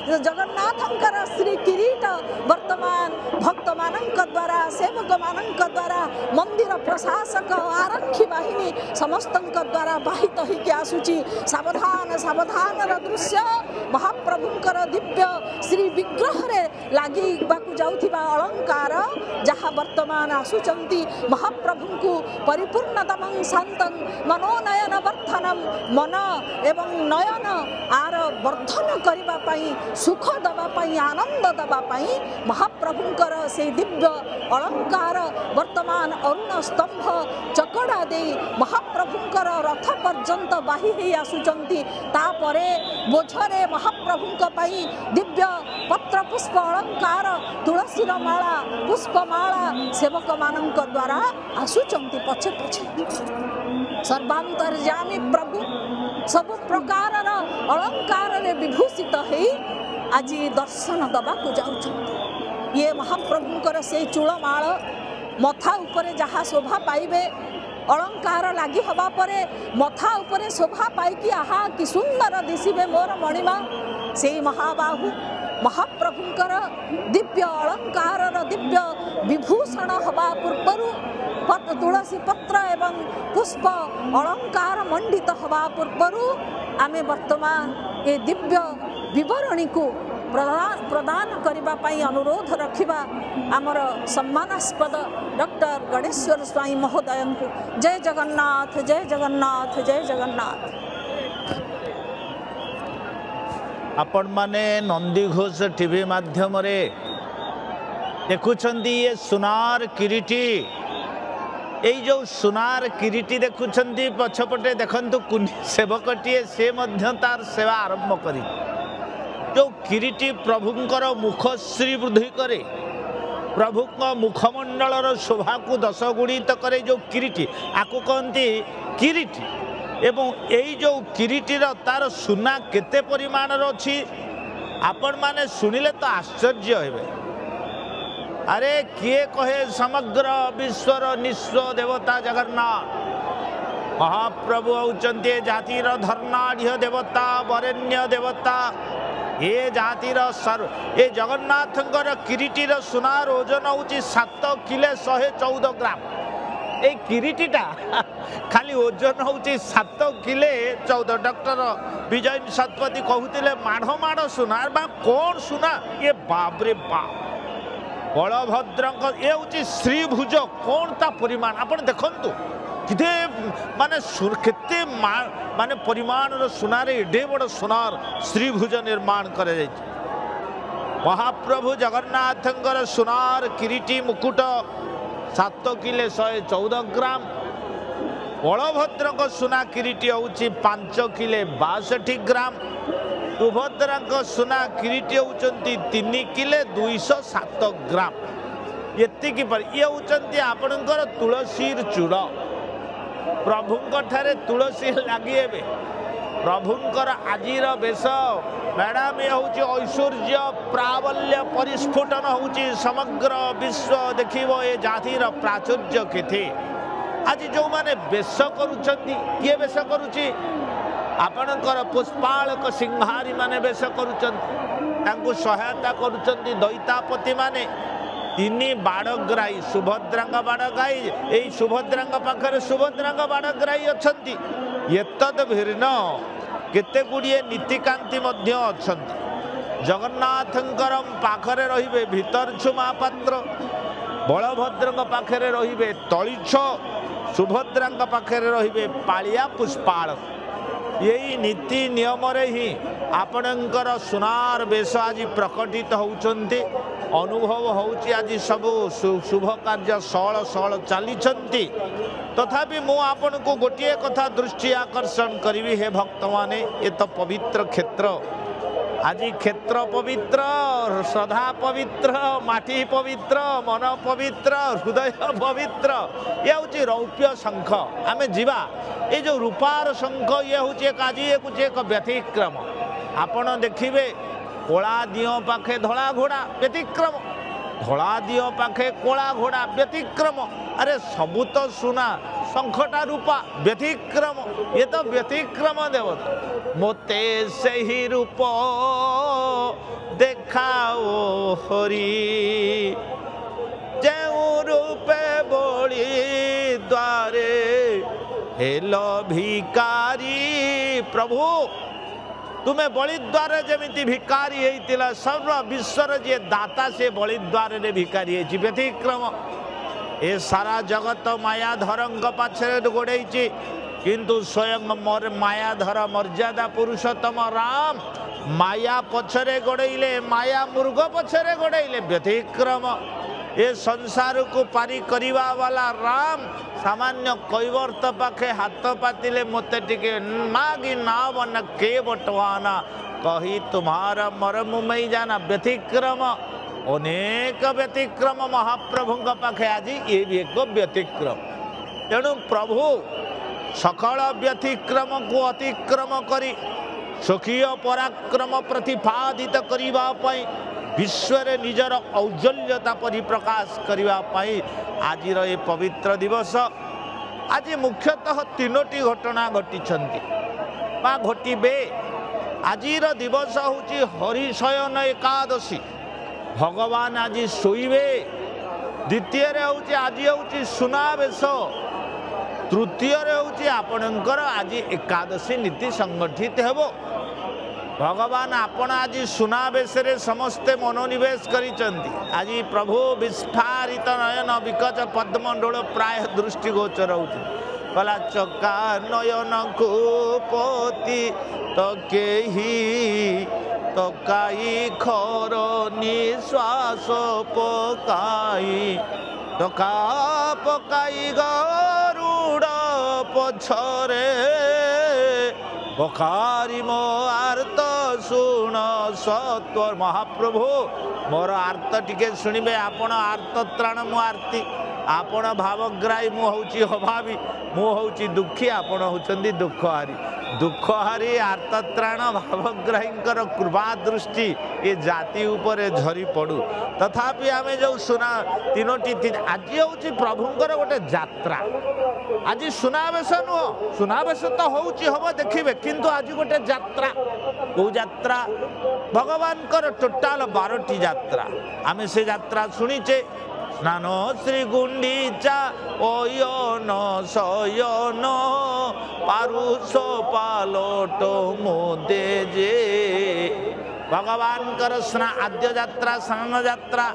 जगन्नाथंकर श्री किरीट वर्तमान भक्त मानक द्वारा सेवक मानक द्वारा मंदिर प्रशासक आरक्षी बाहिनी समस्त द्वारा बाहित होकर आसुची सावधान सावधान दृश्य महाप्रभुंकर दिव्य श्री विग्रह रे लागी बाकु जाउथिबा अलंकार जहाँ वर्तमान आसुचंती महाप्रभु को परिपूर्णतमं शांतं मनोनयन वर्धनम मन एवं नयन आर वर्धन करबा पई सुख दबा पई आनंद दबा पई महाप्रभुंकर से दिव्य अलंकार वर्तमान अरुण स्तंभ चकड़ा दे महाप्रभुंकर रथ पर्यंत बाही हे आसुचंती तापरे बोझरे महाप्रभुंक पई दिव्य पत्र पुष्प अलंकार तुलसी माला पुष्पमाला सेवक मानक द्वारा आसुचंती पछे पछे सर्वांतर्यामी प्रभु सब प्रकार अलंकार रे विभूषित है आज दर्शन दबा को जाउछंती ये महाप्रभुंकर से चूलमाल मथा उपरे जहाँ शोभा पाइबे अलंकार लगी हवा परे मथा उपरे शोभा पाई आहा कि सुंदर दिशिबे मोर मणिमा से महाबाहु महाप्रभुंकर दिव्य अलंकार दिव्य विभूषण हवा पूर्व तुलसी पत्र एवं पुष्प अलंकार मंडित हवा पूर्व आमे वर्तमान ये दिव्य विवरणी को प्रदान करबा पई अनुरोध रखिबा आमर सम्मानास्पद डॉक्टर गणेश्वर स्वामी महोदय को जय जगन्नाथ जय जगन्नाथ जय जगन्नाथ। आपण माने नंदी घोष टीवी माध्यम रे देखुछंती ये सुनार किरीटी ये जो सुनार किरीटी देखुछंती पछपटे देखंतु कुनी सेवकटीए से मध्य तार सेवा आरंभ करी जो किरीटी प्रभुंकर मुख श्री वृद्धि करे प्रभु मुखमंडल शोभा को 10 गुणित करे जो किरीटी आकु कहती किरीटी एवं यही जो किरीटीर तार सुना केते परिमाण अच्छी आपण माने सुनिले तो आश्चर्य हेबे। अरे किए कहे समग्र विश्वर निस्व देवता जगन्नाथ महाप्रभु होचंती जातिर धर्नाढ़ देवता वरेण्य देवता ये जातिर सर्व ये जगन्नाथंकर किरीटीर सुनार ओजन होची 7 किले 114 ग्राम ए किरीटीटा खाली ओजन होची 7 किले 14। डॉक्टर विजय शतपथी कहते माढ़ माढ़ सुना बा कौन सुना ये बाबरे बाप बलभद्र ये हूँ श्रीभुज कौन ता परिमाण आपण देखंतु किते माने केते माने परिमाण सुनार एडे बड़ सुनार श्रीभुज निर्माण करे जाइछि। महाप्रभु जगन्नाथंकर सुनार किरीटी मुकुट 7 किले 114 ग्राम बलभद्र सुना किरीटी होची 5 किले 62 ग्राम सुभद्रा सुना किरीटी होचंती 3 किले 207 ग्राम ये पर ये होचंती आपणकर तुलसीर चूड़ प्रभुंक ठारे तुलसी लगी प्रभुंकर आजिर बेश मैडम ये हूँ ऐश्वर्य प्राबल्य परिस्फुटन होची समग्र विश्व देखिबो ये जातिर प्राचुर्य केथे आज जो माने बेश करुचंती किए बेश करुची आपणकर पुष्पालक सिंहारी माने बेश करुचंती तांको सहायता करुचंती दैतापति माने 3 बाड़ग्राही सुभद्रा बाड़ग्राही यही सुभद्रा पाखरे सुभद्रा बाड़ग्राही अच्छंती एतद भिन्न केते गुड़िए नीतिकांति मध्य अच्छंती जगन्नाथंकर पाखरे रहिबे भितरछु महापात्र बलभद्र पाखरे रहिबे तळिछ सुभद्रा पाखरे रहिबे पालिया पुष्पालक यही नीति नियम रे ही आपणकर सुनार बेश आज प्रकटित होउचंती अनुभव होउची आज सब शुभ कार्य सळ सळ चली तथापि मु आपण को गोटे कथा दृष्टि आकर्षण करी हे भक्त माने ये तो पवित्र क्षेत्र आज क्षेत्र पवित्र श्रद्धा पवित्र माटी पवित्र मन पवित्र हृदय पवित्र ये हूँ रौप्य शंख आमे जीवा ये जो रूपार शंख ये हूँ एक व्यतिक्रम आपण देखिए कोला दियो पाखे धला घोड़ा व्यतिक्रम धला दियो पाखे कोला घोड़ा व्यतिक्रम अरे सबू तो सुना शंखटा रूपा व्यतिक्रम ये तो व्यतिक्रम देवता मोते से ही रूप हरि जेऊ रूपे बड़ी द्वारे हेलो भिकारी प्रभु तुम्हें बलिद्वार जमी भिकारी होता सर्व विश्वर जी दाता से बलिद्वार रे भिकारी है व्यतिक्रम ए सारा जगत मायाधर पाछे गोड़े किंतु स्वयं मोर मायाधर मर्यादा पुरुषोत्तम राम माया पछरे गोड़े माया मृग पछरे गोड़े व्यतिक्रम ए संसार को पारी करिवा वाला राम सामान्य कैवर्त पाखे हाथ पातिले मते टिके मागी नाव न के बटवाना कही तुम्हारा मरम मई जाना व्यतिक्रम अनेक व्यतिक्रम महाप्रभु पाखे आज ये भी एक व्यतिक्रम तेणु प्रभु सकल व्यतिक्रम को अतिक्रम करी स्वकीय पराक्रम प्रतिपादित करने विश्व निजर औज्जल्यता परिप्रकाश करने आज ये पवित्र दिवस आज मुख्यतः तीनोटी घटना घटी घटवे आज दिवस हूँ हरिशयन एकादशी भगवान आज शोइबे द्वितीय हूँ आज हूँ सुनावेश तृतीय हूँ आपणकर आज एकादशी नीति संगठित हेबो भगवान आपण आज सुनावेश समस्ते मनोनिवेश करिसंती आज प्रभु विस्फारित नयन विकच पद्मंडल प्राय दृष्टिगोचर होती कला चका नयन कुपति तो केही तो काई खर निश्वास पकाई तो का पकाई गरुड़ पछरे बखारी मो आर्त शुण सत्वर महाप्रभु मोर आर्त टिके शुणिबे आपण आर्त त्राण मु आरती आपण भावग्राही मु होउची अभावी मु होउची दुखी आपण होउचंदी दुखहारी आर्तत्राण भावग्राहींकर कृपा दृष्टि ये जाति उपरे झरी पड़ू तथापि आमे जो सुना तीनोटी आज हूँ प्रभुंकर गोटे यात्रा आज सुनावेश नुह सुनावेश तो होउची हम देखिबे किंतु आज गोटे यात्रा को यात्रा भगवान टोटाल 12टी यात्रा आमे से यात्रा शुणीचे स्नान श्री गुंडीचा ओयन शयन पारुष पालोट मोदे जे भगवान आद्य यात्रा स्नान यात्रा